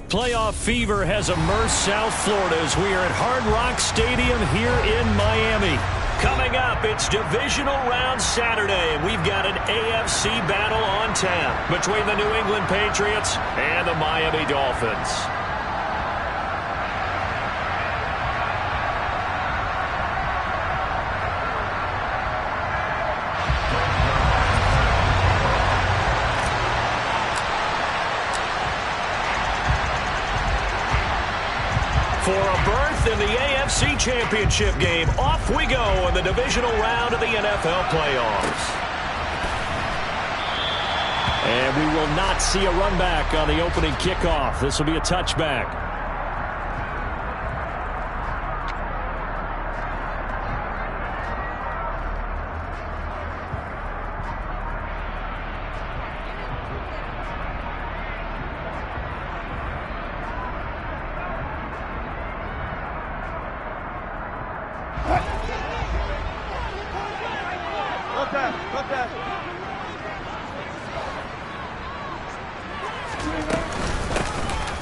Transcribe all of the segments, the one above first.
Playoff fever has immersed South Florida as we are at Hard Rock Stadium here in Miami. Coming up, it's Divisional Round Saturday, and we've got an AFC battle on tap between the New England Patriots and the Miami Dolphins. For a berth in the AFC Championship game, off we go in the divisional round of the NFL playoffs. And we will not see a run back on the opening kickoff. This will be a touchback.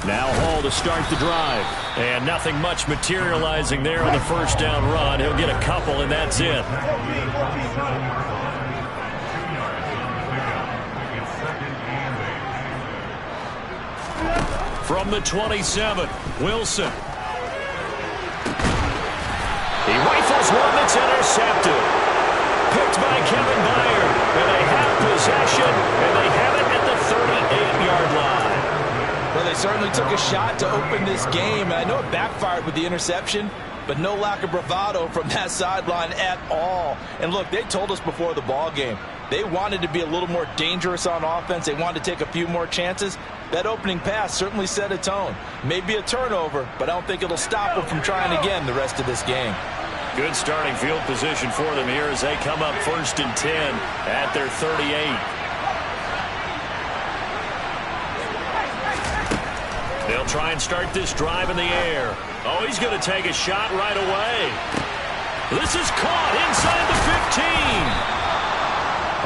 Now Hall to start the drive. And nothing much materializing there on the first down run. He'll get a couple, and that's it. From the 27, Wilson. He rifles one that's intercepted. Picked by Kevin Byard. And they have possession, and they have it at the 38-yard line. Well, they certainly took a shot to open this game. I know it backfired with the interception, but no lack of bravado from that sideline at all. And look, they told us before the ball game, they wanted to be a little more dangerous on offense. They wanted to take a few more chances. That opening pass certainly set a tone. Maybe a turnover, but I don't think it'll stop them from trying again the rest of this game. Good starting field position for them here as they come up 1st and 10 at their 38. They'll try and start this drive in the air. Oh, he's going to take a shot right away. This is caught inside the 15.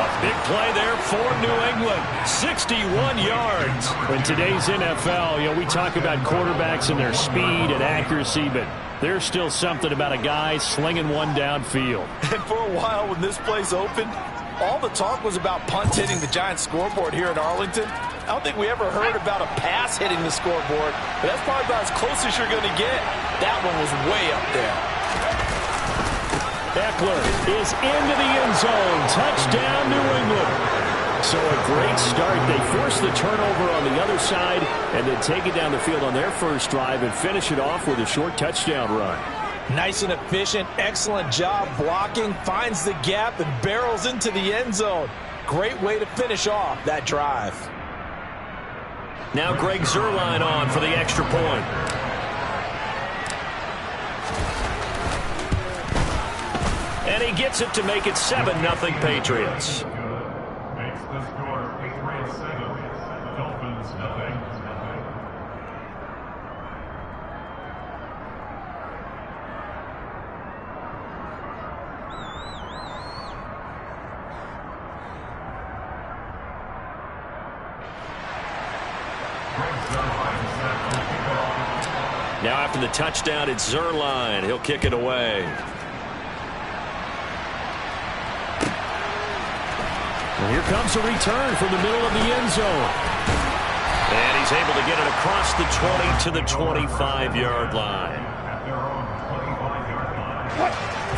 A big play there for New England. 61 yards. In today's NFL, we talk about quarterbacks and their speed and accuracy, but there's still something about a guy slinging one downfield. And for a while when this place opened, all the talk was about punts hitting the Giants scoreboard here in Arlington. I don't think we ever heard about a pass hitting the scoreboard, but that's probably about as close as you're going to get. That one was way up there. Eckler is into the end zone. Touchdown, New England. So a great start. They force the turnover on the other side and then take it down the field on their first drive and finish it off with a short touchdown run. Nice and efficient. Excellent job blocking. Finds the gap and barrels into the end zone. Great way to finish off that drive. Now Greg Zuerlein on for the extra point. And he gets it to make it 7-0 Patriots. Makes the score Patriots 7, Dolphins 0. Now after the touchdown, it's Zuerlein. He'll kick it away. And here comes a return from the middle of the end zone. And he's able to get it across the 20 to the 25-yard line.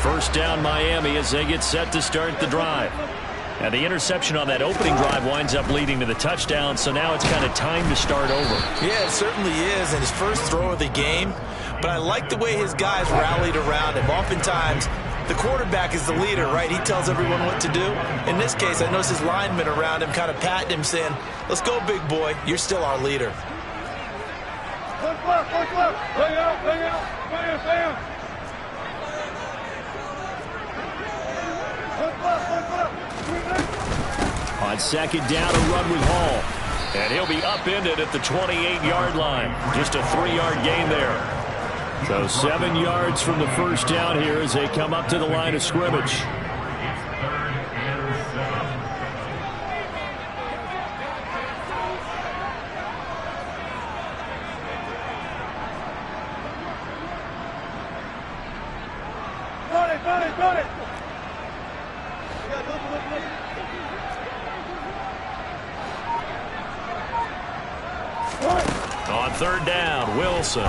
First down Miami as they get set to start the drive. And the interception on that opening drive winds up leading to the touchdown, so now it's kind of time to start over. Yeah, it certainly is, and his first throw of the game. But I like the way his guys rallied around him. Oftentimes, the quarterback is the leader, right? He tells everyone what to do. In this case, I noticed his linemen around him kind of patting him, saying, let's go, big boy. You're still our leader. Look left, look left. Bring out, bring out. Bam, bam. Look left, look left. On second down, a run with Hall. And he'll be upended at the 28-yard line. Just a 3-yard gain there. So 7 yards from the first down here as they come up to the line of scrimmage. Got it. On third down, Wilson.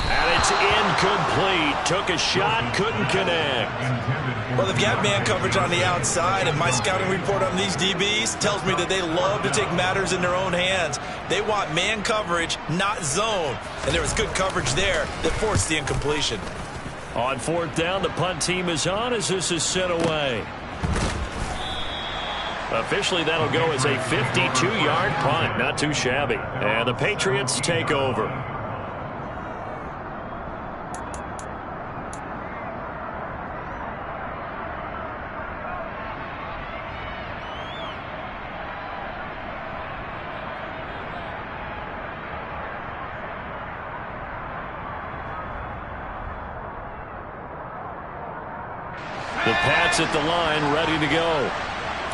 And it's incomplete. Took a shot, couldn't connect. Well, they've got man coverage on the outside, and my scouting report on these DBs tells me that they love to take matters in their own hands. They want man coverage, not zone. And there was good coverage there that forced the incompletion. On fourth down, the punt team is on as this is sent away. Officially, that'll go as a 52-yard punt. Not too shabby. And the Patriots take over. The Pats at the line, ready to go.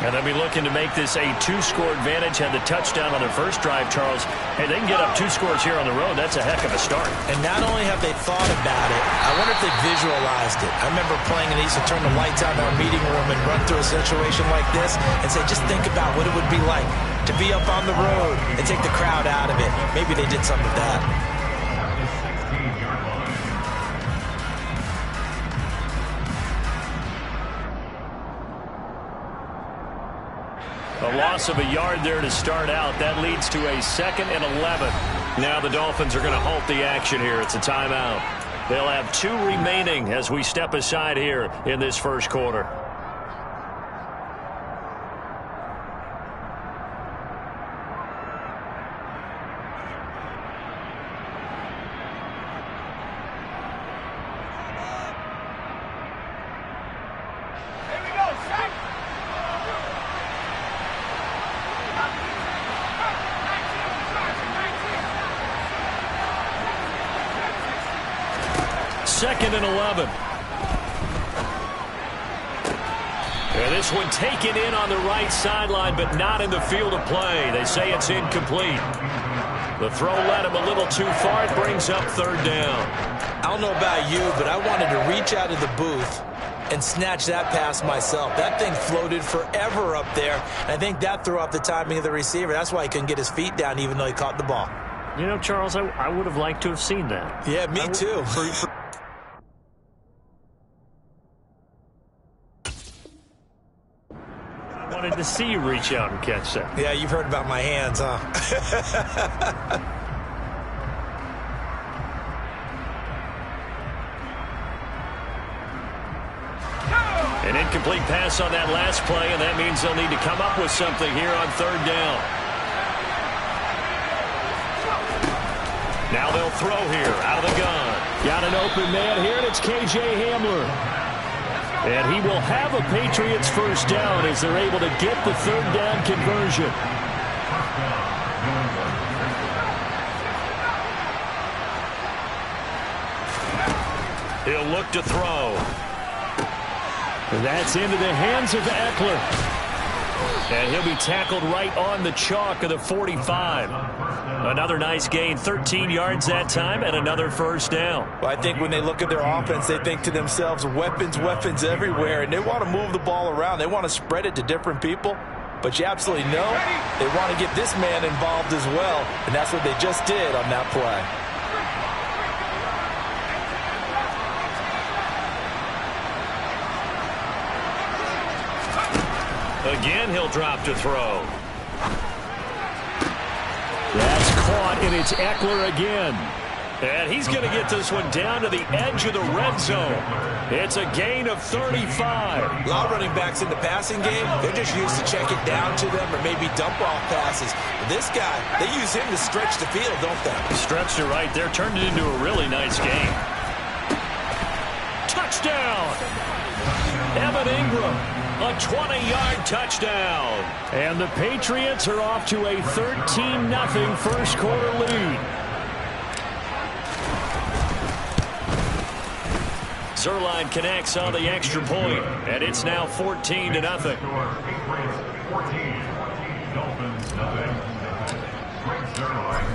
And they'll be looking to make this a two-score advantage. Had the touchdown on their first drive, Charles. Hey, they can get up 2 scores here on the road. That's a heck of a start. And not only have they thought about it, I wonder if they visualized it. I remember playing and they used to turn the lights on in our meeting room and run through a situation like this and say, just think about what it would be like to be up on the road and take the crowd out of it. Maybe they did something with that. A loss of a yard there to start out. That leads to a 2nd and 11. Now the Dolphins are going to halt the action here. It's a timeout. They'll have 2 remaining as we step aside here in this first quarter. Second and 11. And this one taken in on the right sideline, but not in the field of play. They say it's incomplete. The throw led him a little too far. It brings up third down. I don't know about you, but I wanted to reach out of the booth and snatch that pass myself. That thing floated forever up there. And I think that threw off the timing of the receiver. That's why he couldn't get his feet down even though he caught the ball. You know, Charles, I would have liked to have seen that. Yeah, me too. Wanted to see you reach out and catch that. Yeah, you've heard about my hands, huh? An incomplete pass on that last play, and that means they'll need to come up with something here on third down. Now they'll throw here out of the gun. Got an open man here, and it's K.J. Hamler. And he will have a Patriots first down as they're able to get the third down conversion. He'll look to throw. And that's into the hands of Eckler. And he'll be tackled right on the chalk of the 45. Another nice gain, 13 yards that time, and another first down. Well, I think when they look at their offense, they think to themselves, weapons, weapons everywhere, and they want to move the ball around. They want to spread it to different people, but you absolutely know they want to get this man involved as well, and that's what they just did on that play. Again, he'll drop to throw. That's caught, and it's Eckler again. And he's going to get this one down to the edge of the red zone. It's a gain of 35. A lot of running backs in the passing game, they're just used to check it down to them or maybe dump off passes. But this guy, they use him to stretch the field, don't they? Stretched it right there, turned it into a really nice game. Touchdown! Evan Ingram. A 20-yard touchdown. And the Patriots are off to a 13-0 first quarter lead. Zerline connects on the extra point, and it's now 14-0.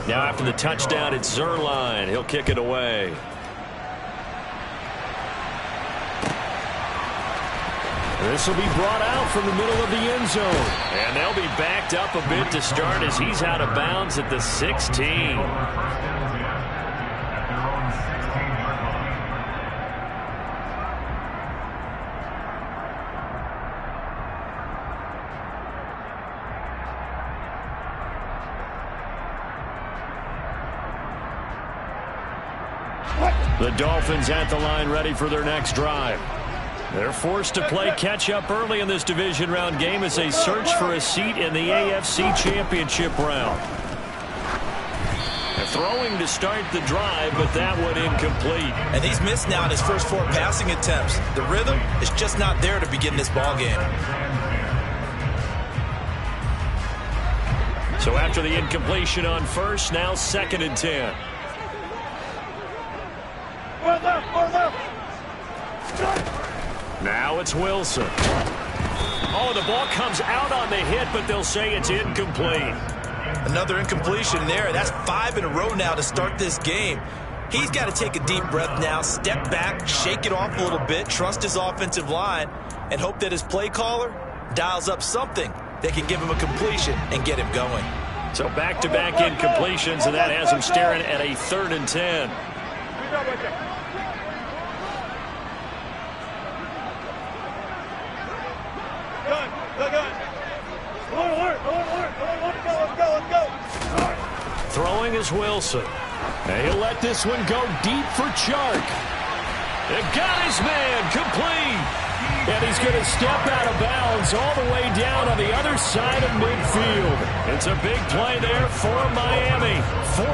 Now after the touchdown, it's Zerline. He'll kick it away. This will be brought out from the middle of the end zone. And they'll be backed up a bit to start as he's out of bounds at the 16. The Dolphins at the line ready for their next drive. They're forced to play catch-up early in this division round game as they search for a seat in the AFC Championship round. They're throwing to start the drive, but that one incomplete. And he's missed now in his first 4 passing attempts. The rhythm is just not there to begin this ball game. So after the incompletion on first, now 2nd and 10. Now it's Wilson. Oh, the ball comes out on the hit, but they'll say it's incomplete. Another incompletion there. That's 5 in a row now to start this game. He's got to take a deep breath now, step back, shake it off a little bit, trust his offensive line, and hope that his play caller dials up something that can give him a completion and get him going. So back-to-back incompletions, and that has him staring at a 3rd and 10. Throwing is Wilson. And he'll let this one go deep for Chark. It got his man complete. And he's going to step out of bounds all the way down on the other side of midfield. It's a big play there for Miami. 43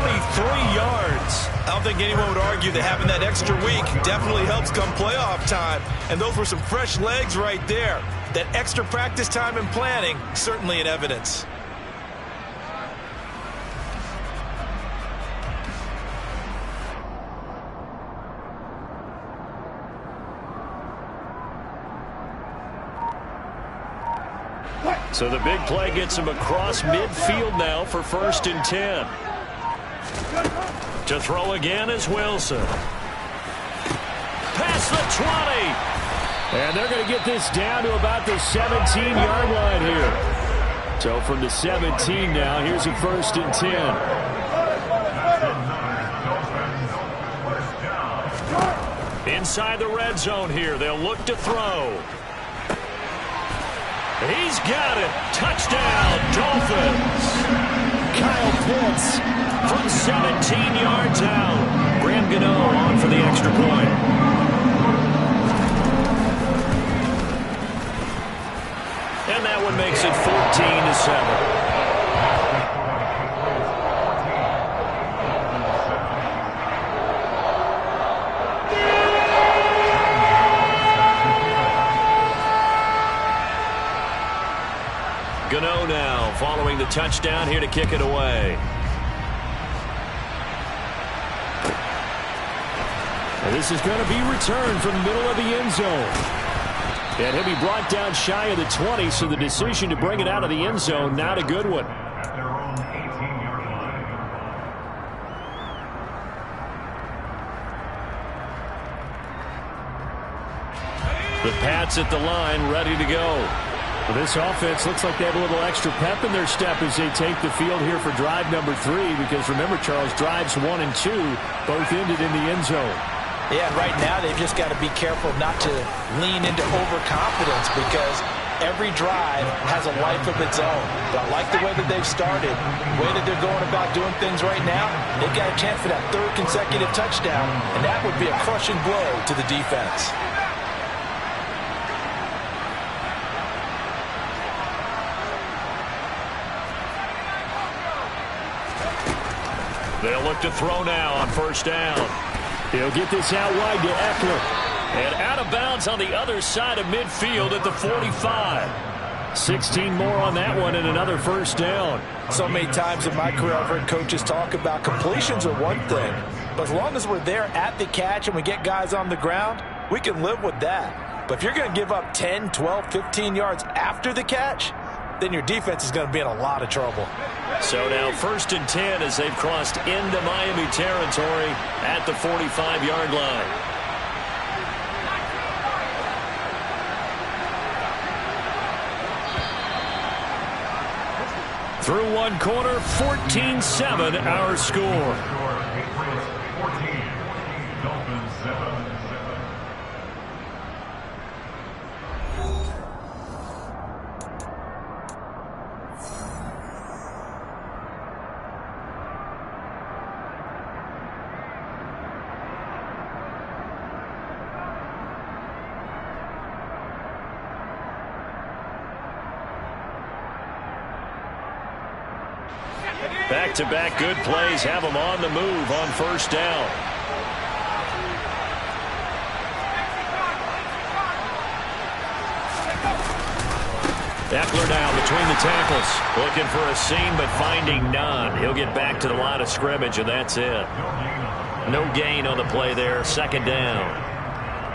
yards. I don't think anyone would argue that having that extra week definitely helps come playoff time. And those were some fresh legs right there. That extra practice time and planning, certainly in evidence. So the big play gets him across midfield now for 1st and 10. To throw again is Wilson. Past the 20. And they're going to get this down to about the 17-yard line here. So from the 17 now, here's a 1st and 10. Inside the red zone here, they'll look to throw. He's got it. Touchdown, Dolphins. Kyle Pitts from 17 yards out. Graham Gano on for the extra point. And that one makes it 14-7. Gano now following the touchdown here to kick it away. And this is going to be returned from the middle of the end zone. And he'll be brought down shy of the 20, so the decision to bring it out of the end zone, not a good one. The Pats at the line, ready to go. Well, this offense looks like they have a little extra pep in their step as they take the field here for drive number 3, because remember, Charles, drives 1 and 2 both ended in the end zone. Yeah, right now they've just got to be careful not to lean into overconfidence, because every drive has a life of its own. But I like the way that they've started, the way that they're going about doing things right now. They've got a chance for that 3rd consecutive touchdown, and that would be a crushing blow to the defense. They'll look to throw now on 1st down. He'll get this out wide to Eckler. And out of bounds on the other side of midfield at the 45. 16 more on that one and another 1st down. So many times in my career I've heard coaches talk about completions are one thing, but as long as we're there at the catch and we get guys on the ground, we can live with that. But if you're going to give up 10, 12, 15 yards after the catch, then your defense is going to be in a lot of trouble. So now 1st and 10 as they've crossed into Miami territory at the 45-yard line. one quarter, 14-7 our score. Patriots 14, Dolphins 7. Back-to-back good plays have them on the move on first down. Eckler now between the tackles. Looking for a seam, but finding none. He'll get back to the line of scrimmage, and that's it. No gain on the play there. Second down.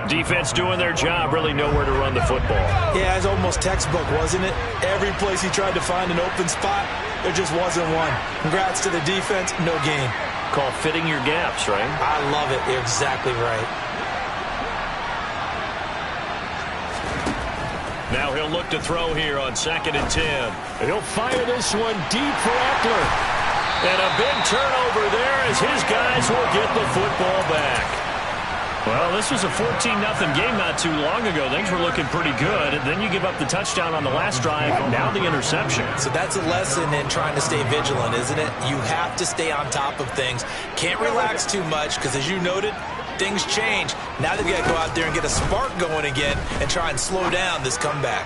Defense doing their job, really nowhere to run the football. Yeah, it's almost textbook, wasn't it? Every place he tried to find an open spot, there just wasn't one. Congrats to the defense, no gain. Call fitting your gaps, right? I love it. You're exactly right. Now he'll look to throw here on 2nd and 10. He'll fire this one deep for Eckler. And a big turnover there as his guys will get the football back. Well, this was a 14-0 game not too long ago. Things were looking pretty good. And then you give up the touchdown on the last drive. Now the interception. So that's a lesson in trying to stay vigilant, isn't it? You have to stay on top of things. Can't relax too much because, as you noted, things change. Now they've got to go out there and get a spark going again and try and slow down this comeback.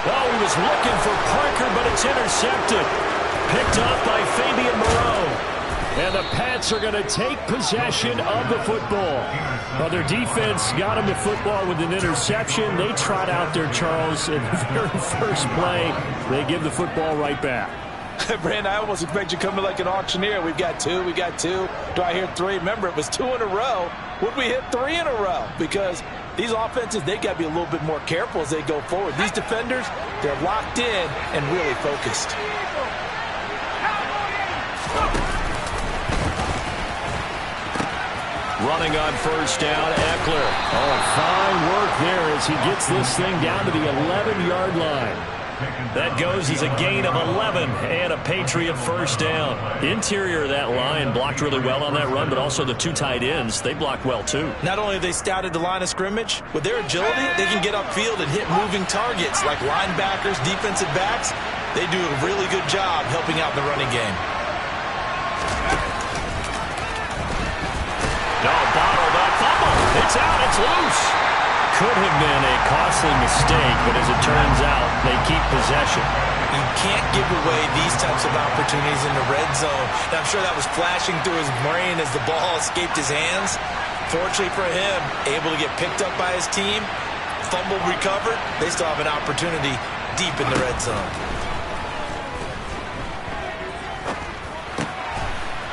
Oh, he was looking for Parker, but it's intercepted. Picked up by Fabian Moreau. And the Pats are going to take possession of the football. Well, their defense got them the football with an interception. They trot out there, Charles, in the very first play. They give the football right back. Brandon, I almost expect you coming like an auctioneer. We've got two. Do I hear three? Remember, it was 2 in a row. Would we hit 3 in a row? Because these offenses, they got to be a little bit more careful as they go forward. These defenders, they're locked in and really focused. Running on first down, Eckler. Oh, fine work there as he gets this thing down to the 11-yard line. That goes as a gain of 11 and a Patriot first down. Interior of that line blocked really well on that run, but also the 2 tight ends, they blocked well too. Not only have they scouted the line of scrimmage, with their agility, they can get upfield and hit moving targets like linebackers, defensive backs. They do a really good job helping out in the running game. No, bottled up, fumble. It's out, it's loose. Could have been a costly mistake, but as it turns out, they keep possession. You can't give away these types of opportunities in the red zone. Now, I'm sure that was flashing through his brain as the ball escaped his hands. Fortunately for him, able to get picked up by his team, fumble recovered. They still have an opportunity deep in the red zone.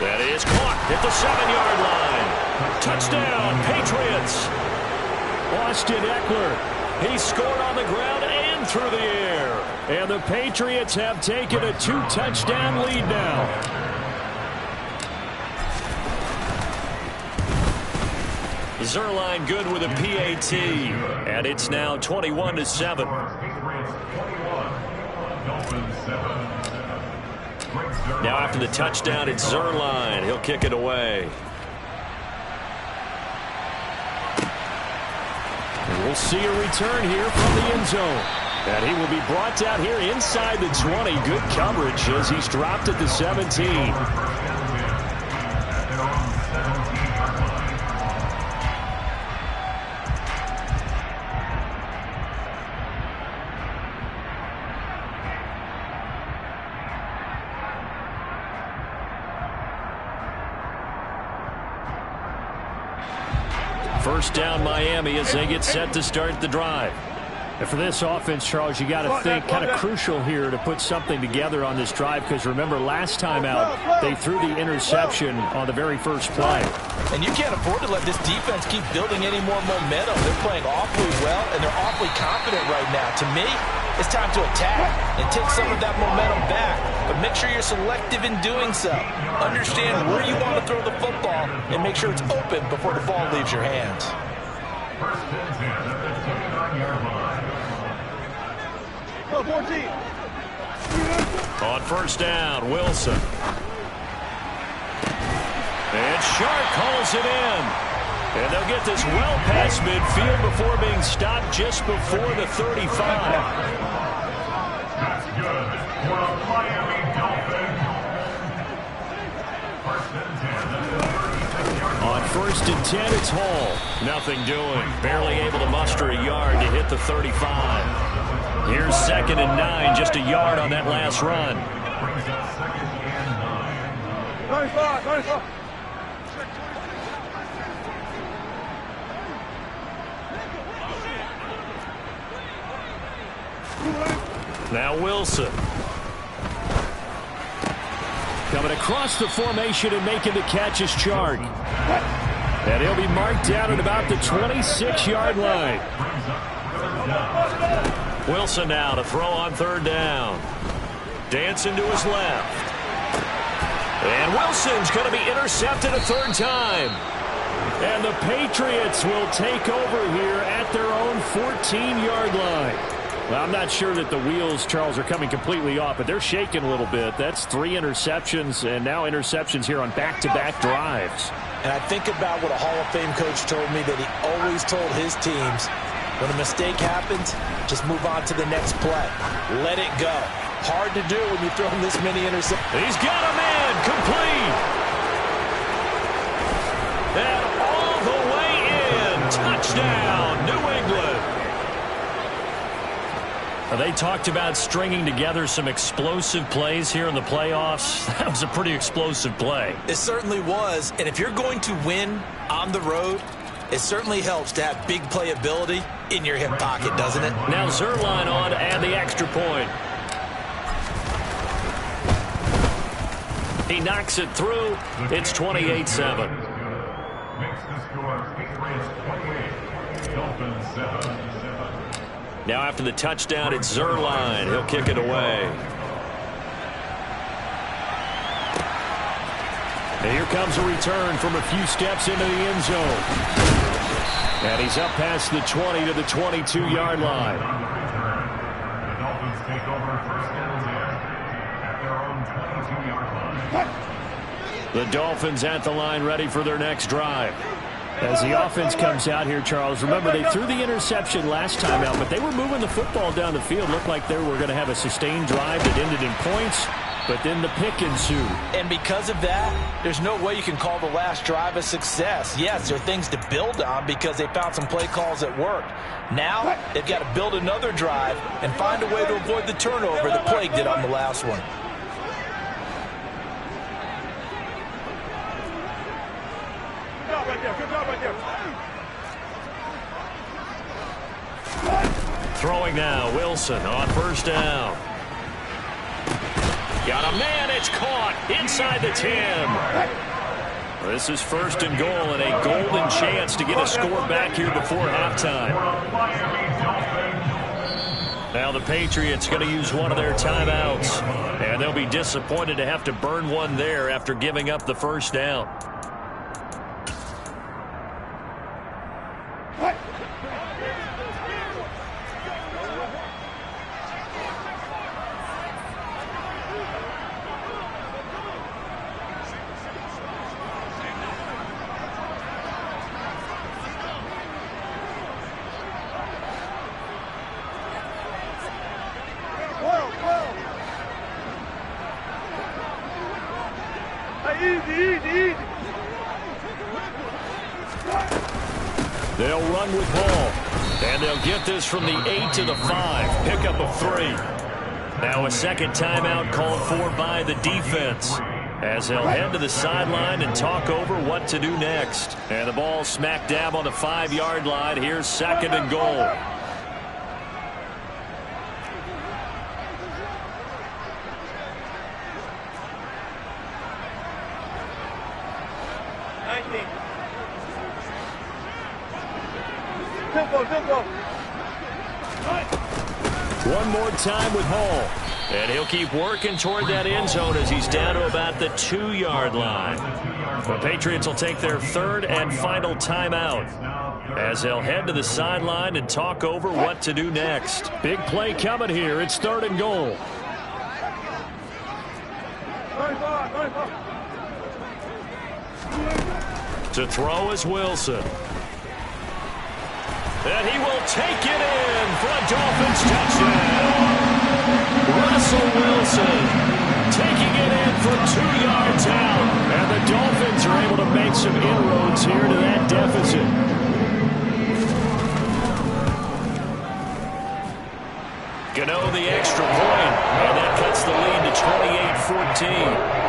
That is caught at the 7-yard line. Touchdown, Patriots. Austin Eckler. He scored on the ground and through the air. And the Patriots have taken a 2-touchdown lead now. Zerline good with a PAT. And it's now 21-7. Now after the touchdown, it's Zerline. He'll kick it away. We'll see a return here from the end zone. And he will be brought down here inside the 20. Good coverage as he's dropped at the 17. First down Miami as they get set to start the drive. And for this offense, Charles, you got to think kind of crucial here to put something together on this drive, because remember last time out they threw the interception on the very first play. And you can't afford to let this defense keep building any more momentum. They're playing awfully well and they're awfully confident right now. To me, it's time to attack and take some of that momentum back, but make sure you're selective in doing so. Understand where you want to throw the football and make sure it's open before the ball leaves your hands. First and 10 at the 29-yard line. Go, 14. On first down, Wilson. And Shark calls it in. And they'll get this well past midfield before being stopped just before the 35. That's good for the Miami Dolphins. First and 10. On first and 10, it's Hall. Nothing doing. Barely able to muster a yard to hit the 35. Here's second and 9, just a yard on that last run. Brings up second and 9. 95. Now Wilson. Coming across the formation and making the catch is Chark. And he'll be marked down at about the 26-yard line. Wilson now to throw on third down. Dancing to his left. And Wilson's going to be intercepted a third time. And the Patriots will take over here at their own 14-yard line. Well, I'm not sure that the wheels, Charles, are coming completely off, but they're shaking a little bit. That's 3 interceptions, and now interceptions here on back-to-back drives. And I think about what a Hall of Fame coach told me that he always told his teams, when a mistake happens, just move on to the next play. Let it go. Hard to do when you're throwing this many interceptions. He's got a man complete. And all the way in. Touchdown, New England. They talked about stringing together some explosive plays here in the playoffs. That was a pretty explosive play. It certainly was. And if you're going to win on the road, it certainly helps to have big playability in your hip pocket, doesn't it? Now Zerline on to add the extra point. He knocks it through. It's 28-7. Makes the score Patriots 28, Dolphins 7. Now after the touchdown, it's Zerline. He'll kick it away. And here comes a return from a few steps into the end zone. And he's up past the 20 to the 22-yard line. On the return, the Dolphins take over first and 10 at their own 22-yard line. The Dolphins at the line, ready for their next drive. As the offense comes out here, Charles, remember they threw the interception last time out, but they were moving the football down the field. Looked like they were going to have a sustained drive that ended in points, but then the pick ensued. And because of that, there's no way you can call the last drive a success. Yes, there are things to build on because they found some play calls that worked. Now, they've got to build another drive and find a way to avoid the turnover that plagued it on the last one. Good job right there. Throwing now, Wilson on first down. Got a man, it's caught inside the 10. This is first and goal and a golden chance to get a score back here before halftime. Now the Patriots going to use one of their timeouts, and they'll be disappointed to have to burn one there after giving up the first down. Easy. They'll run with ball, and they'll get this from the 8 to the 5. Pickup of 3. Now a second timeout called for by the defense, as they'll head to the sideline and talk over what to do next. And the ball smack dab on the 5-yard line. Here's second and goal. Tempo. One more time with Hall. And he'll keep working toward that end zone as he's down to about the 2-yard line. The Patriots will take their third and final timeout as they'll head to the sideline and talk over what to do next. Big play coming here. It's third and goal. To throw is Wilson. And he will take it in for a Dolphins touchdown. Russell Wilson taking it in from 2 yards out. And the Dolphins are able to make some inroads here to that deficit. Gano the extra point, and that cuts the lead to 28-14.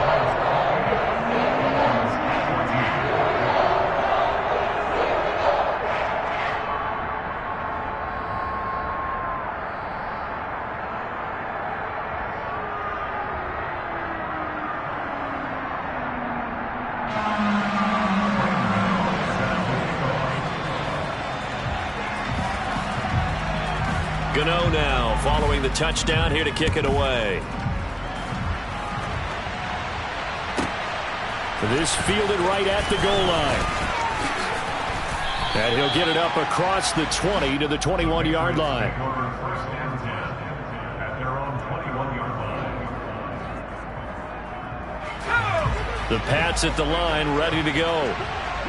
Gano now following the touchdown here to kick it away. This fielded right at the goal line. And he'll get it up across the 20 to the 21-yard line. First and 10 at their own 21-yard line. The Pats at the line, ready to go.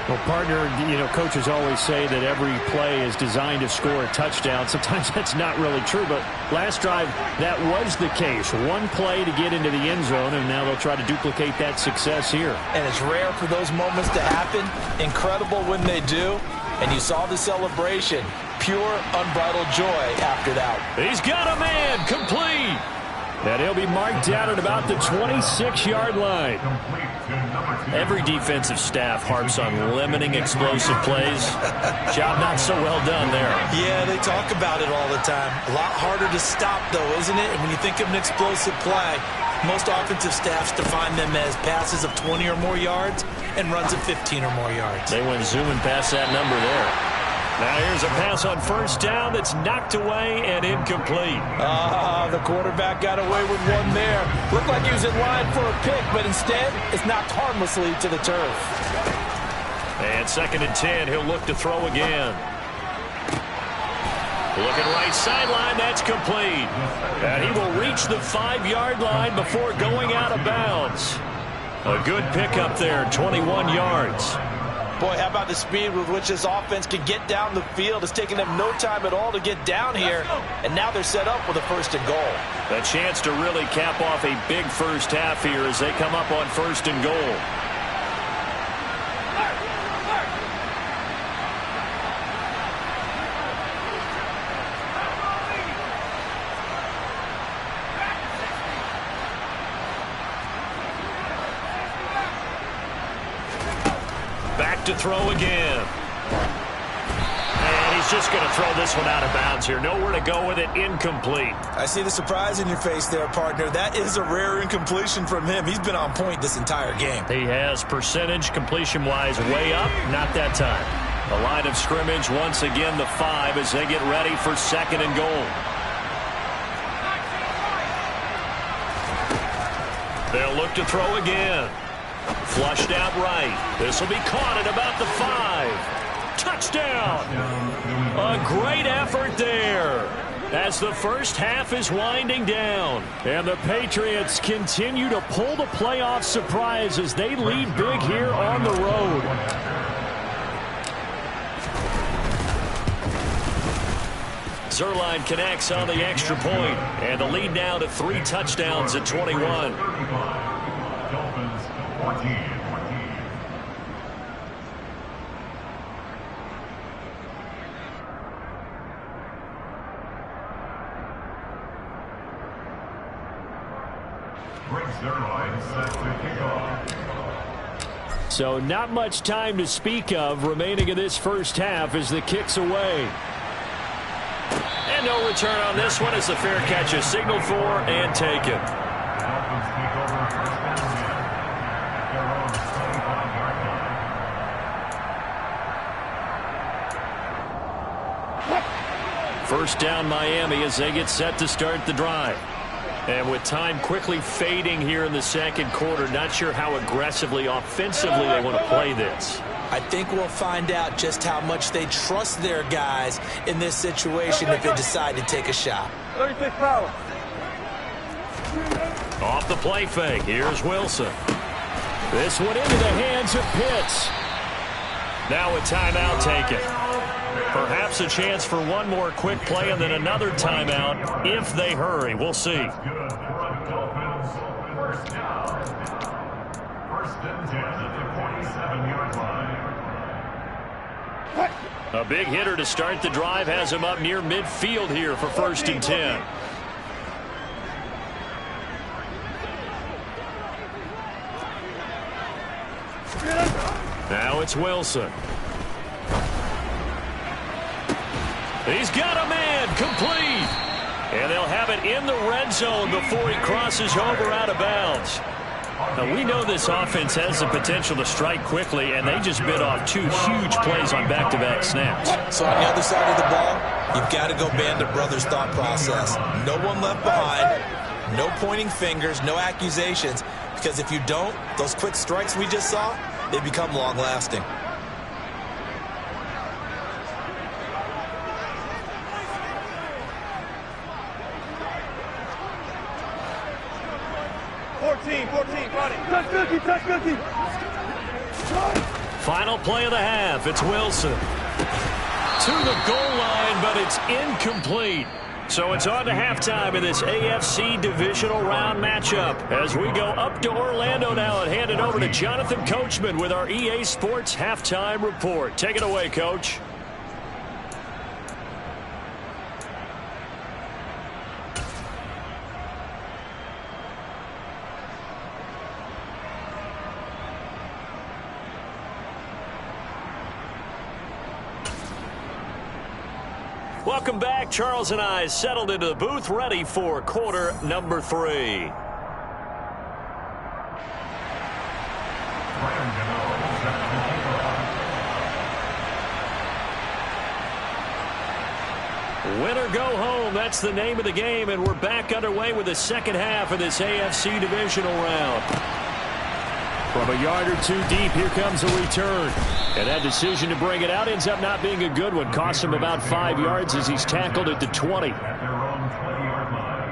Well, partner, coaches always say that every play is designed to score a touchdown. Sometimes that's not really true, but last drive, that was the case. One play to get into the end zone, and now they'll try to duplicate that success here. And it's rare for those moments to happen. Incredible when they do. And you saw the celebration. Pure, unbridled joy after that. He's got a man, complete. And he'll be marked down at about the 26-yard line. Every defensive staff harps on limiting explosive plays. Job not so well done there. Yeah, they talk about it all the time. A lot harder to stop, though, isn't it? And when you think of an explosive play, most offensive staffs define them as passes of 20 or more yards and runs of 15 or more yards. They went zooming past that number there. Now here's a pass on first down that's knocked away and incomplete. The quarterback got away with one there. Looked like he was in line for a pick, but instead it's knocked harmlessly to the turf. And 2nd and 10, he'll look to throw again. Looking right sideline, that's complete. And he will reach the 5-yard line before going out of bounds. A good pickup there, 21 yards. Boy, how about the speed with which this offense can get down the field? It's taken them no time at all to get down here, and now they're set up with a 1st and goal. A chance to really cap off a big first half here as they come up on 1st and goal. To throw again. And he's just going to throw this one out of bounds here. Nowhere to go with it. Incomplete. I see the surprise in your face there, partner. That is a rare incompletion from him. He's been on point this entire game. He has percentage completion-wise way up. Not that time. The line of scrimmage once again the 5 as they get ready for 2nd and goal. They'll look to throw again. Flushed out right. This will be caught at about the 5. Touchdown. A great effort there as the first half is winding down. And the Patriots continue to pull the playoff surprise as they lead big here on the road. Zerline connects on the extra point, and the lead now to 3 touchdowns at 21. Dolphins 14. So not much time to speak of remaining in this first half as the kick's away. And no return on this one as the fair catch is signaled for and taken. First down Miami as they get set to start the drive. And with time quickly fading here in the second quarter, not sure how aggressively, offensively they want to play this. I think we'll find out just how much they trust their guys in this situation if they decide to take a shot. 36 power. Off the play fake, here's Wilson. This one into the hands of Pitts. Now a timeout taken. Perhaps a chance for one more quick play and then another timeout if they hurry. We'll see. Good for the Dolphins. First down. First and 10 at the 47-yard line. A big hitter to start the drive has him up near midfield here for first and 10. Now it's Wilson. He's got a man complete. And they'll have it in the red zone before he crosses over out of bounds. Now, we know this offense has the potential to strike quickly, and they just bit off two huge plays on back-to-back snaps. So on the other side of the ball, you've got to go Band of Brothers thought process. No one left behind, no pointing fingers, no accusations, because if you don't, those quick strikes we just saw, they become long-lasting. Touch cookie. Final play of the half. It's Wilson. To the goal line, but it's incomplete. So it's on to halftime in this AFC Divisional Round matchup. As we go up to Orlando now and hand it over to Jonathan Coachman with our EA Sports Halftime Report. Take it away, Coach. Welcome back. Charles and I settled into the booth, ready for quarter number 3. Winner go home. That's the name of the game, and we're back underway with the second half of this AFC Divisional Round. From a yard or two deep, here comes a return. And that decision to bring it out ends up not being a good one. Cost him about 5 yards as he's tackled at the 20. At their own 20-yard line.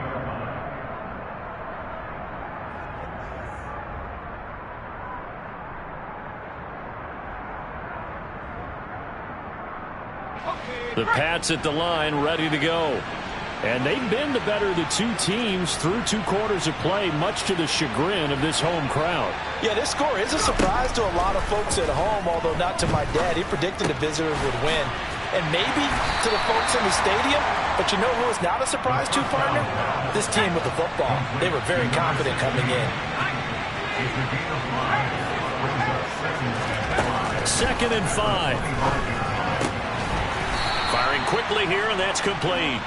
The Pats at the line, ready to go. And they've been the better of the two teams through 2 quarters of play, much to the chagrin of this home crowd. Yeah, this score is a surprise to a lot of folks at home, although not to my dad. He predicted the visitors would win. And maybe to the folks in the stadium, but you know who is not a surprise to, partner? This team with the football. They were very confident coming in. Second and 5. Firing quickly here, and that's complete.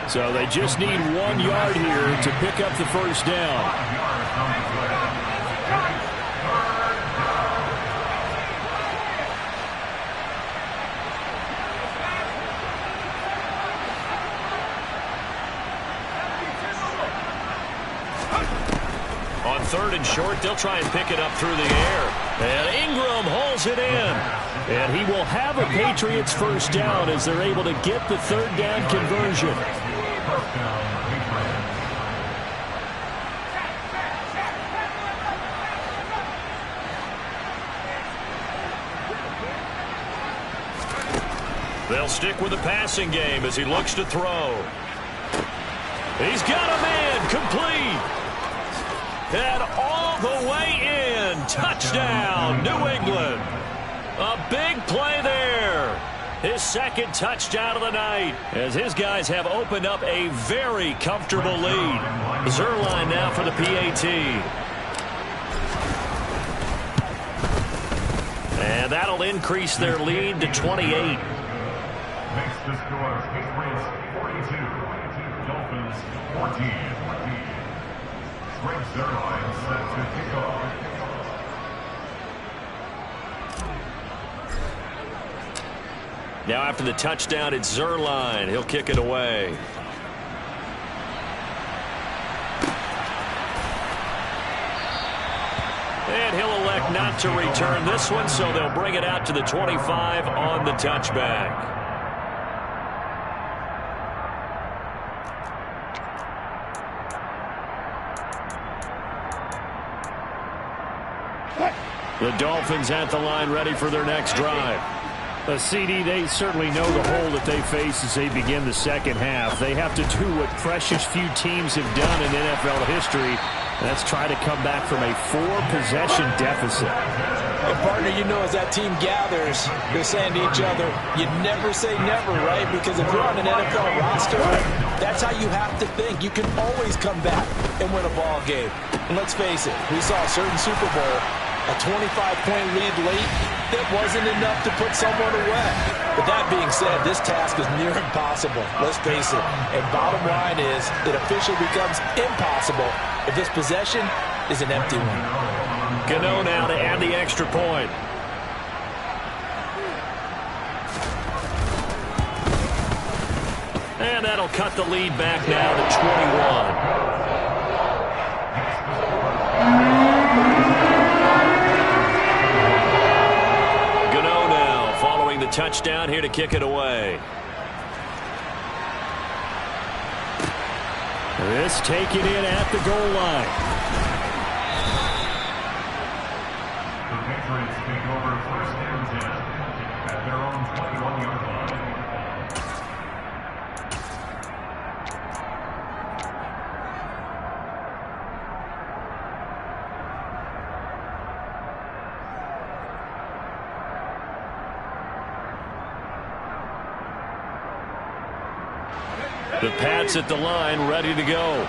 So they just need 1 yard here to pick up the first down. On third and short, they'll try and pick it up through the air. And Ingram hauls it in. And he will have a Patriots first down as they're able to get the third down conversion. They'll stick with the passing game as he looks to throw. He's got a man complete. And all the way in. Touchdown, New England. A big play there. His second touchdown of the night as his guys have opened up a very comfortable lead. Zerline now for the PAT. And that'll increase their lead to 28. Makes the score Patriots 42, Dolphins 14. Greg Zerline set to kick off. Now after the touchdown, it's Zerline. He'll kick it away. And he'll elect not to return this one, so they'll bring it out to the 25 on the touchback. The Dolphins at the line, ready for their next drive. CD, they certainly know the hole that they face as they begin the second half. They have to do what precious few teams have done in NFL history. That's try to come back from a 4-possession deficit. And partner, you know, as that team gathers, they're saying to each other, you never say never, right? Because if you're on an NFL roster, that's how you have to think. You can always come back and win a ball game. And let's face it, we saw a certain Super Bowl, a 25-point lead late, that wasn't enough to put someone away. But that being said, this task is near impossible. Let's face it. And bottom line is, it officially becomes impossible if this possession is an empty one. Gano now to add the extra point. And that'll cut the lead back now to 21. The touchdown here to kick it away. This taken in at the goal line. The Patriots take over 1st and 10 at their own 21-yard line. The Pats at the line, ready to go.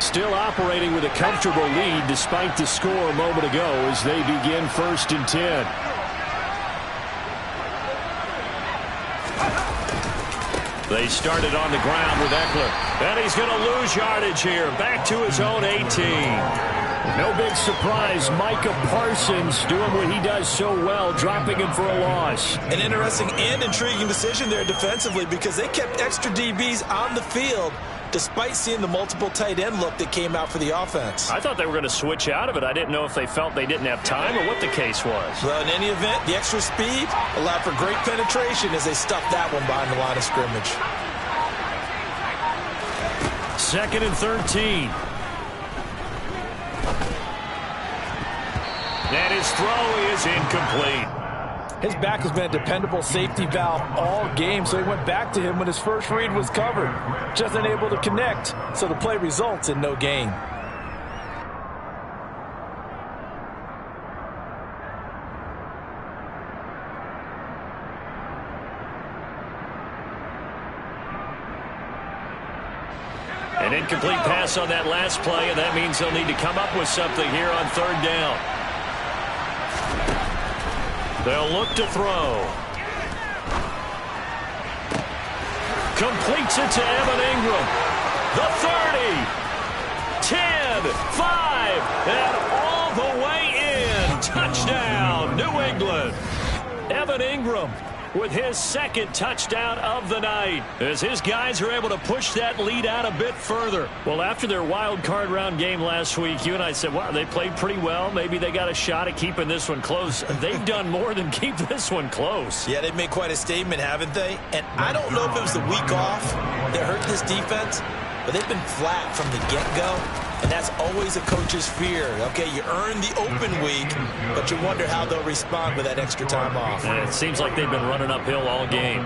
Still operating with a comfortable lead despite the score a moment ago as they begin 1st and 10. They started on the ground with Eckler. And he's going to lose yardage here. Back to his own 18. No big surprise. Micah Parsons doing what he does so well, dropping him for a loss. An interesting and intriguing decision there defensively because they kept extra DBs on the field despite seeing the multiple tight end look that came out for the offense. I thought they were going to switch out of it. I didn't know if they felt they didn't have time or what the case was. Well, in any event, the extra speed allowed for great penetration as they stuffed that one behind the line of scrimmage. 2nd and 13. And his throw is incomplete. His back has been a dependable safety valve all game, so he went back to him when his first read was covered. Just unable to connect, so the play results in no gain. An incomplete pass on that last play, and that means they'll need to come up with something here on 3rd down. They'll look to throw. Completes it to Evan Ingram. The 30. 10. 5. And all the way in. Touchdown, New England. Evan Ingram with his 2nd touchdown of the night as his guys are able to push that lead out a bit further. Well, after their wild card round game last week, you and I said, wow, they played pretty well. Maybe they got a shot at keeping this one close. They've done more than keep this one close. Yeah, they've made quite a statement, haven't they? And I don't know if it was the week off that hurt this defense, but they've been flat from the get-go. And that's always a coach's fear. Okay, you earn the open week, but you wonder how they'll respond with that extra time off. And it seems like they've been running uphill all game.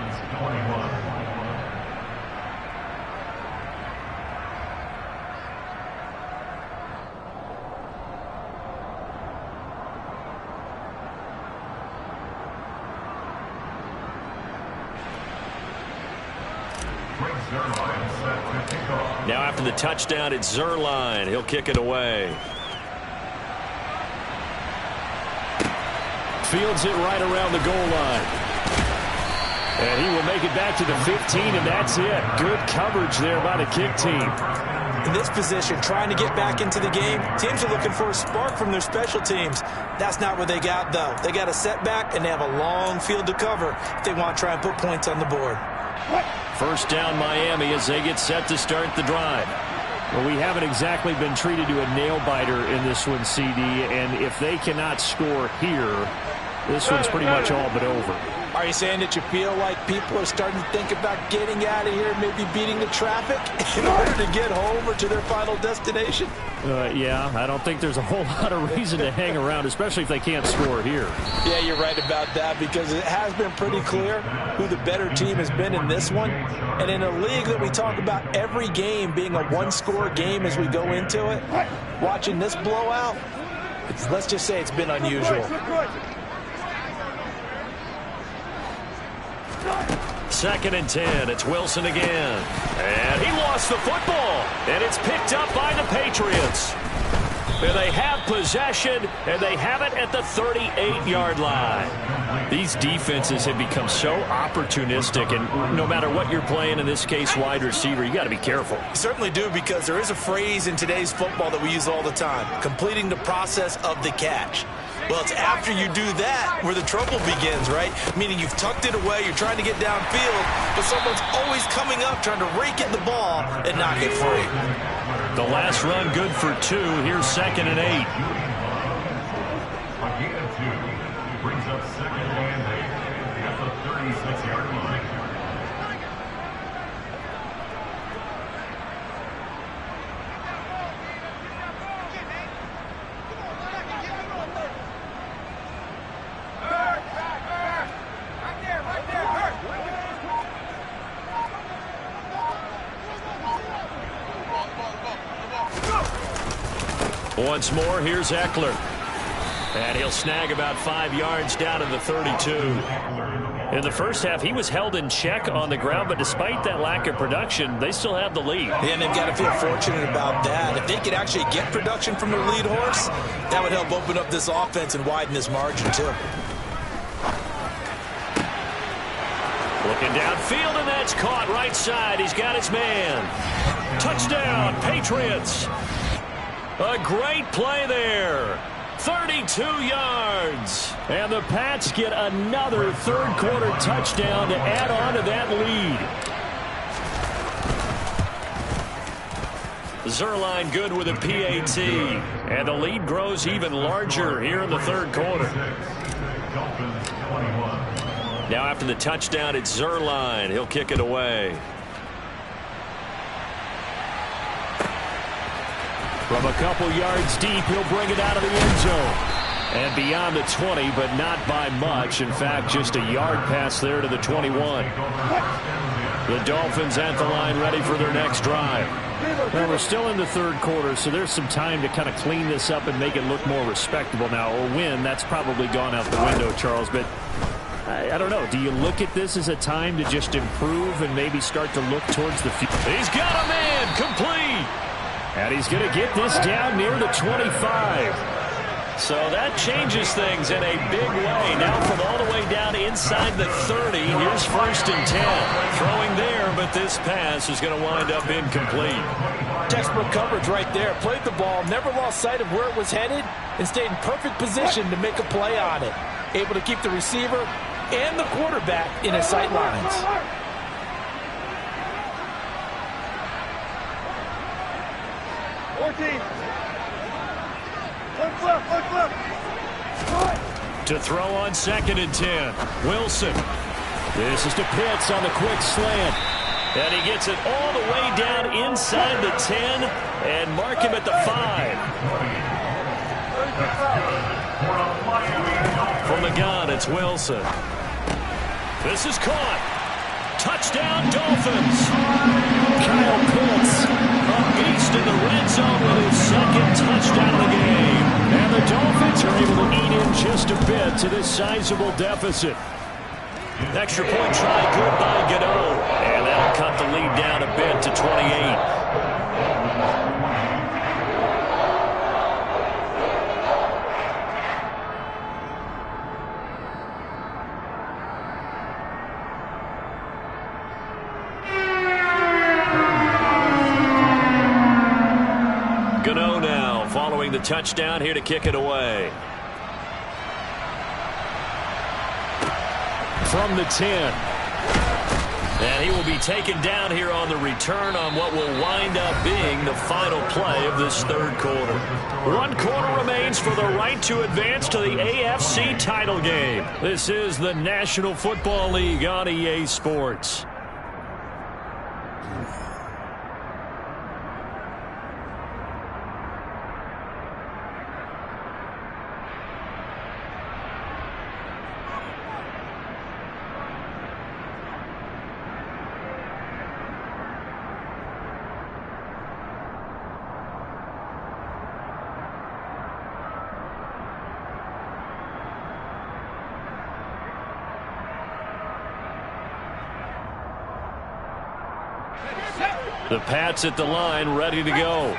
Now after the touchdown, it's Zuerlein. He'll kick it away. Fields it right around the goal line. And he will make it back to the 15, and that's it. Good coverage there by the kick team. In this position, trying to get back into the game, teams are looking for a spark from their special teams. That's not what they got, though. They got a setback, and they have a long field to cover if they want to try and put points on the board. 1st down Miami as they get set to start the drive. Well, we haven't exactly been treated to a nail-biter in this one, CD, and if they cannot score here, this one's pretty much all but over. Are you saying that you feel like people are starting to think about getting out of here, maybe beating the traffic in order to get home or to their final destination? Yeah, I don't think there's a whole lot of reason to hang around, especially if they can't score here. Yeah, you're right about that, because it has been pretty clear who the better team has been in this one. And in a league that we talk about every game being a one-score game as we go into it, watching this blowout, let's just say it's been unusual. Second and 10. It's Wilson again. And he lost the football. And it's picked up by the Patriots. And they have possession, and they have it at the 38-yard line. These defenses have become so opportunistic, and no matter what you're playing, in this case wide receiver, you got to be careful. You certainly do, because there is a phrase in today's football that we use all the time, completing the process of the catch. Well, it's after you do that where the trouble begins, right? Meaning you've tucked it away, you're trying to get downfield, but someone's always coming up trying to rake at the ball and knock it free. The last run good for 2. Here's second and 8. A gain of 2 brings up second and 8 at the 36-yard line. Once more, here's Eckler. And he'll snag about 5 yards down to the 32. In the first half, he was held in check on the ground, but despite that lack of production, they still have the lead. And they've got to feel fortunate about that. If they could actually get production from their lead horse, that would help open up this offense and widen this margin, too. Looking downfield, and that's caught right side. He's got his man. Touchdown, Patriots. A great play there. 32 yards. And the Pats get another third-quarter touchdown to add on to that lead. Zerline good with a PAT. And the lead grows even larger here in the third quarter. Now after the touchdown, it's Zerline. He'll kick it away. From a couple yards deep, he'll bring it out of the end zone. And beyond the 20, but not by much. In fact, just a yard pass there to the 21. The Dolphins at the line, ready for their next drive. Well, we're still in the third quarter, so there's some time to kind of clean this up and make it look more respectable now. A win, that's probably gone out the window, Charles. But I don't know. Do you look at this as a time to just improve and maybe start to look towards the future? He's got a man, complete. And he's going to get this down near the 25. So that changes things in a big way. Now from all the way down inside the 30, here's first and 10. Throwing there, but this pass is going to wind up incomplete. Textbook coverage right there. Played the ball, never lost sight of where it was headed, and stayed in perfect position to make a play on it. Able to keep the receiver and the quarterback in his sight lines. To throw on second and 10. Wilson. This is to Pitts on the quick slant. And he gets it all the way down inside the 10 and mark him at the 5. From the gun, it's Wilson. This is caught. Touchdown, Dolphins. Kyle Pitts, a beast in the red zone with his second touchdown of the game. And the Dolphins are able to eat in just a bit to this sizable deficit. Extra point try good by Gano. And that'll cut the lead down a bit to 28. The touchdown here to kick it away. From the 10. And he will be taken down here on the return on what will wind up being the final play of this third quarter. 1 quarter remains for the right to advance to the AFC title game. This is the National Football League on EA Sports. The Pats at the line, ready to go.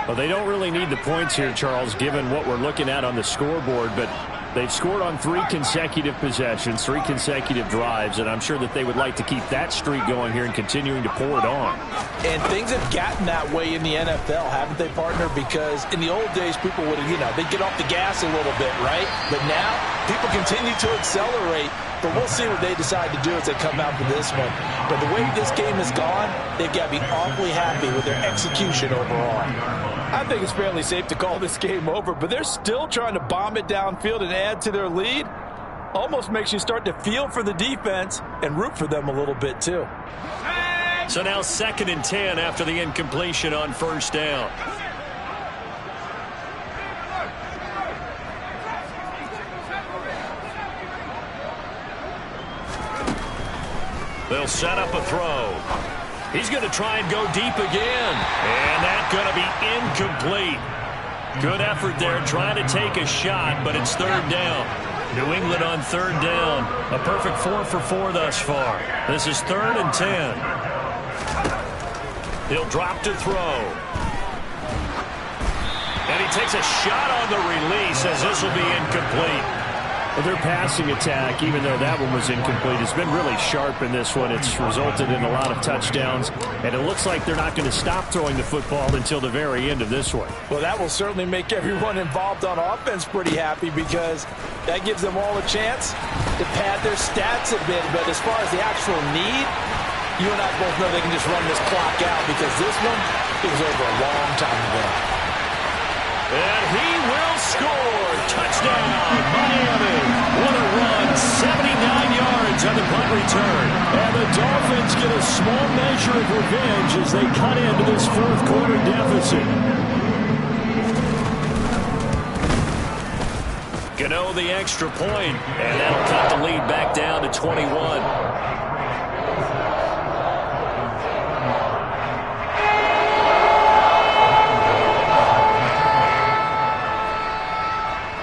Well, they don't really need the points here, Charles, given what we're looking at on the scoreboard, but they've scored on 3 consecutive possessions, 3 consecutive drives, and I'm sure that they would like to keep that streak going here and continuing to pour it on. And things have gotten that way in the NFL, haven't they, partner? Because in the old days, people would, they'd get off the gas a little bit, right? But now, people continue to accelerate. But we'll see what they decide to do as they come out for this one. But the way this game has gone, they've got to be awfully happy with their execution overall. I think it's fairly safe to call this game over, but they're still trying to bomb it downfield and add to their lead. Almost makes you start to feel for the defense and root for them a little bit too. So now 2nd and 10 after the incompletion on first down. They'll set up a throw. He's going to try and go deep again. And that's going to be incomplete. Good effort there trying to take a shot, but it's 3rd down. New England on 3rd down. A perfect 4 for 4 thus far. This is 3rd and 10. He'll drop to throw. And he takes a shot on the release as this will be incomplete. Well, their passing attack, even though that one was incomplete, has been really sharp in this one. It's resulted in a lot of touchdowns, and it looks like they're not going to stop throwing the football until the very end of this one. Well, that will certainly make everyone involved on offense pretty happy because that gives them all a chance to pad their stats a bit. But as far as the actual need, you and I both know they can just run this clock out because this one is over a long time ago. And he will score. Touchdown, Miami. What a run. 79 yards on the punt return. And the Dolphins get a small measure of revenge as they cut into this 4th quarter deficit. Gano the extra point, and that'll cut the lead back down to 21.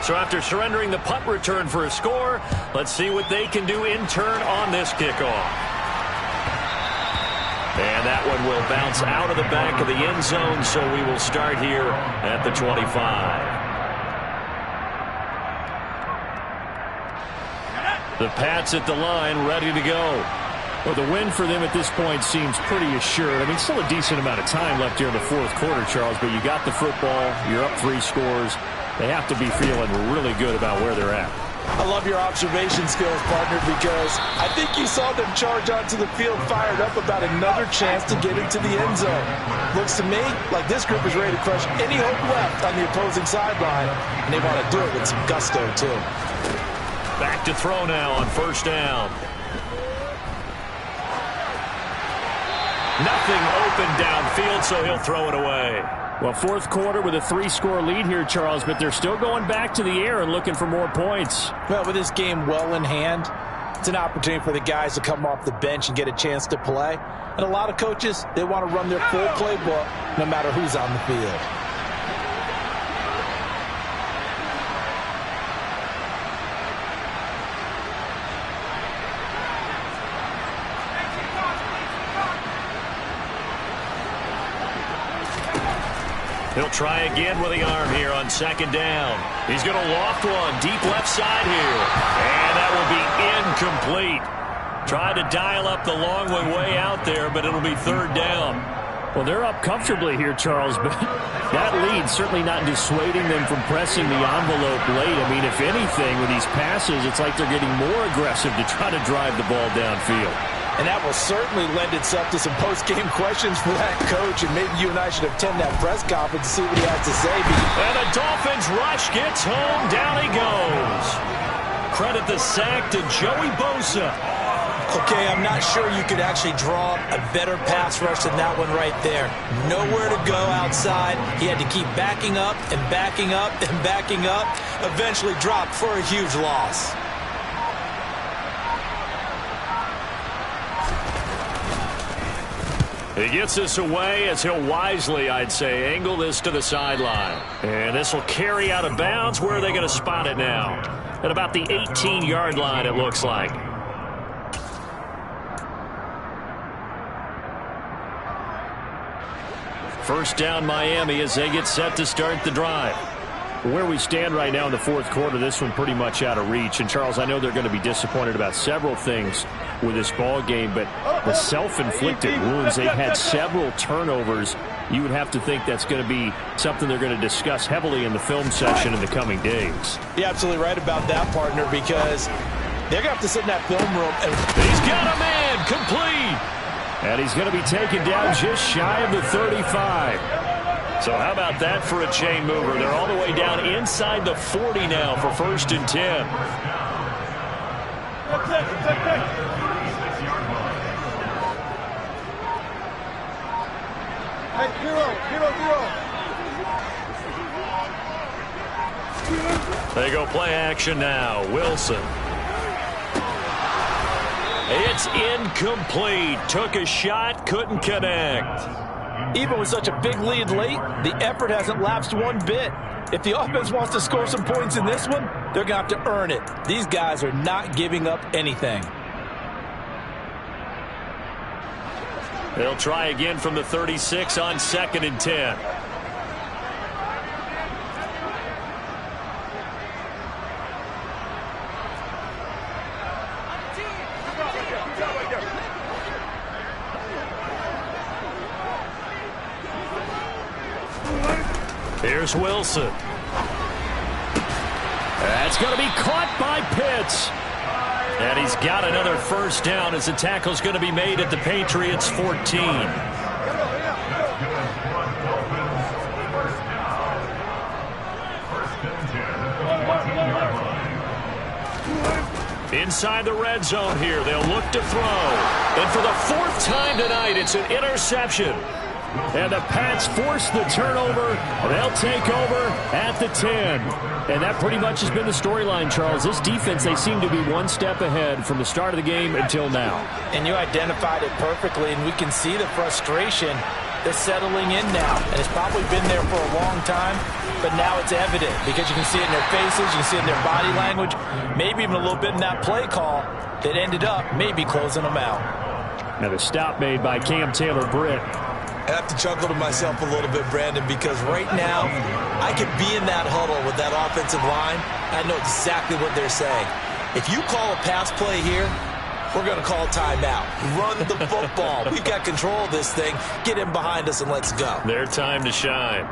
So after surrendering the punt return for a score, let's see what they can do in turn on this kickoff. And that one will bounce out of the back of the end zone, so we will start here at the 25. The Pats at the line, ready to go. Well, the win for them at this point seems pretty assured. I mean, still a decent amount of time left here in the 4th quarter, Charles, but you got the football, you're up 3 scores. They have to be feeling really good about where they're at. I love your observation skills, partner, because I think you saw them charge onto the field fired up about another chance to get into the end zone. Looks to me like this group is ready to crush any hope left on the opposing sideline, and they want to do it with some gusto, too. Back to throw now on first down. Nothing open downfield, so he'll throw it away. Well, 4th quarter with a 3-score lead here, Charles, but they're still going back to the air and looking for more points. Well, with this game well in hand, it's an opportunity for the guys to come off the bench and get a chance to play. And a lot of coaches, they want to run their full playbook no matter who's on the field. He'll try again with the arm here on 2nd down. He's going to loft one deep left side here. And that will be incomplete. Tried to dial up the long way out there, but it'll be 3rd down. Well, they're up comfortably here, Charles, but that lead certainly not dissuading them from pressing the envelope late. I mean, if anything, with these passes, it's like they're getting more aggressive to try to drive the ball downfield. And that will certainly lend itself to some post-game questions for that coach. And maybe you and I should attend that press conference to see what he has to say. And the Dolphins rush gets home. Down he goes. Credit the sack to Joey Bosa. Okay, I'm not sure you could actually draw a better pass rush than that one right there. Nowhere to go outside. He had to keep backing up and backing up and backing up. Eventually dropped for a huge loss. He gets this away as he'll wisely, I'd say, angle this to the sideline. And this will carry out of bounds. Where are they going to spot it now? At about the 18-yard line, it looks like. First down, Miami, as they get set to start the drive. Where we stand right now in the fourth quarter, this one pretty much out of reach. And, Charles, I know they're going to be disappointed about several things with this ball game, but the self-inflicted wounds, they've had several turnovers. You would have to think that's going to be something they're going to discuss heavily in the film session in the coming days. You're absolutely right about that, partner, because they're going to have to sit in that film room. And he's got a man complete. And he's going to be taken down just shy of the 35. So how about that for a chain mover? They're all the way down inside the 40 now for 1st and 10. They go play action now. Wilson. It's incomplete. Took a shot, couldn't connect. Even with such a big lead late, the effort hasn't lapsed one bit. If the offense wants to score some points in this one, they're going to have to earn it. These guys are not giving up anything. They'll try again from the 36 on 2nd and 10. Here's Wilson. That's going to be caught by Pitts. And he's got another first down as the tackle's going to be made at the Patriots 14. Inside the red zone here, they'll look to throw. And for the 4th time tonight, it's an interception. And the Pats force the turnover. They'll take over at the 10. And that pretty much has been the storyline, Charles. This defense, they seem to be one step ahead from the start of the game until now. And you identified it perfectly, and we can see the frustration that's settling in now. And it's probably been there for a long time, but now it's evident because you can see it in their faces, you can see it in their body language, maybe even a little bit in that play call that ended up maybe closing them out. Now the stop made by Cam Taylor-Britt. I have to chuckle to myself a little bit, Brandon, because right now I could be in that huddle with that offensive line. I know exactly what they're saying. If you call a pass play here, we're going to call timeout. Run the football. We've got control of this thing. Get in behind us and let's go. Their time to shine.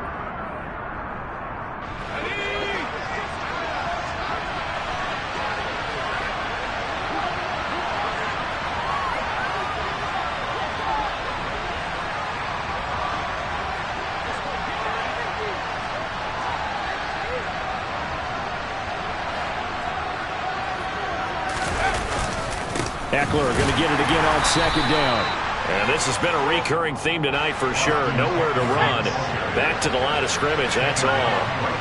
Eckler going to get it again on 2nd down. And this has been a recurring theme tonight for sure. Nowhere to run. Back to the line of scrimmage, that's all.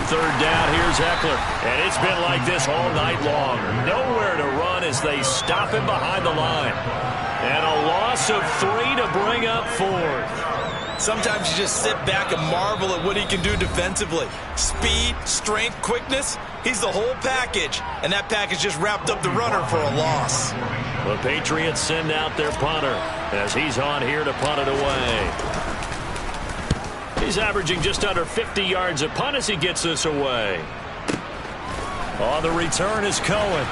Third down, here's Eckler. And it's been like this all night long. Nowhere to run as they stop him behind the line. And a loss of 3 to bring up 4th. Sometimes you just sit back and marvel at what he can do defensively. Speed, strength, quickness, he's the whole package. And that package just wrapped up the runner for a loss. The Patriots send out their punter as he's on here to punt it away. He's averaging just under 50 yards a punt as he gets this away. On the return is Cohen.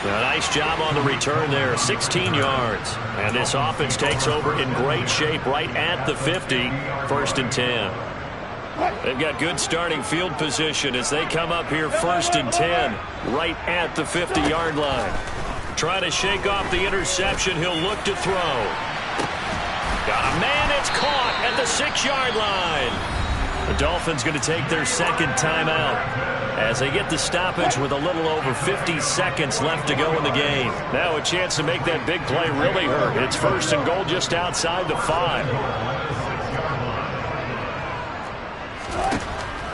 A nice job on the return there, 16 yards. And this offense takes over in great shape right at the 50, 1st and 10. They've got good starting field position as they come up here 1st and 10, right at the 50-yard line. Trying to shake off the interception, he'll look to throw. Got a man, it's caught at the 6-yard line. The Dolphins going to take their second timeout as they get the stoppage with a little over 50 seconds left to go in the game. Now a chance to make that big play really hurt. It's 1st and goal just outside the 5.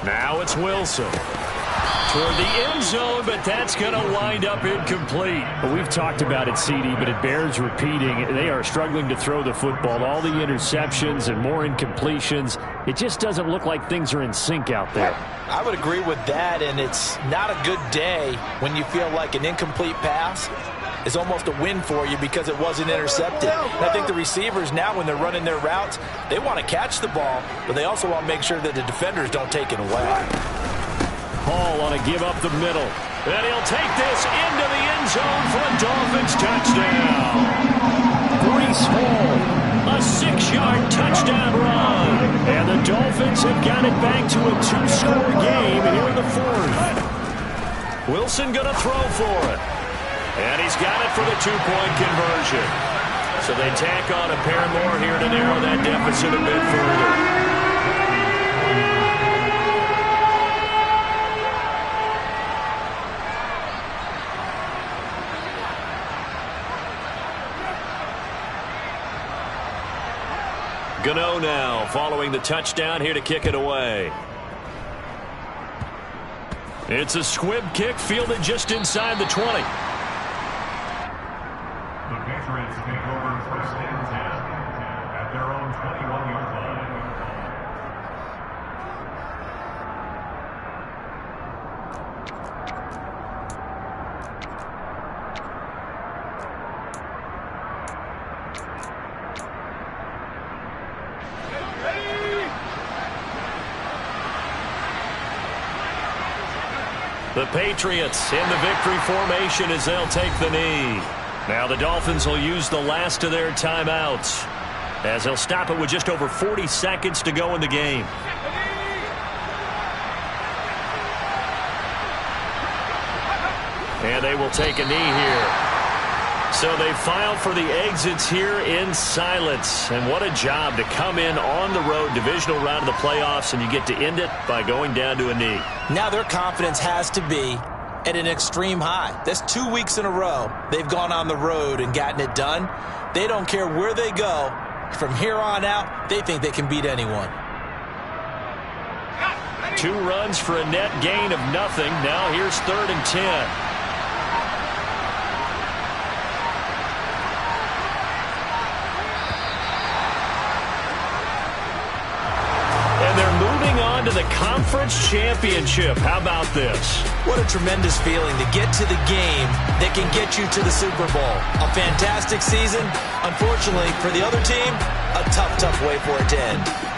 Now it's Wilson. Toward the end zone, but that's going to wind up incomplete. Well, we've talked about it, CD, but it bears repeating. They are struggling to throw the football. All the interceptions and more incompletions. It just doesn't look like things are in sync out there. I would agree with that, and it's not a good day when you feel like an incomplete pass is almost a win for you because it wasn't intercepted. And I think the receivers now, when they're running their routes, they want to catch the ball, but they also want to make sure that the defenders don't take it away. Hall on a give up the middle. And he'll take this into the end zone for a Dolphins touchdown. Breece Hall, a 6-yard touchdown run. And the Dolphins have got it back to a 2-score game here in the 4th. Wilson going to throw for it. And he's got it for the 2-point conversion. So they tack on a pair more here to narrow that deficit a bit further. Gano now following the touchdown here to kick it away. It's a squib kick fielded just inside the 20. The Patriots take over 1st and 10 at their own 21-yard line. The Patriots in the victory formation as they'll take the knee. Now the Dolphins will use the last of their timeouts as they'll stop it with just over 40 seconds to go in the game. And they will take a knee here. So they filed for the exits here in silence. And what a job to come in on the road, divisional round of the playoffs, and you get to end it by going down to a knee. Now their confidence has to be at an extreme high. That's 2 weeks in a row they've gone on the road and gotten it done. They don't care where they go. From here on out, they think they can beat anyone. 2 runs for a net gain of nothing. Now here's 3rd and 10. To the conference championship. How about this? What a tremendous feeling to get to the game that can get you to the Super Bowl. A fantastic season. Unfortunately for the other team, a tough way for it to end.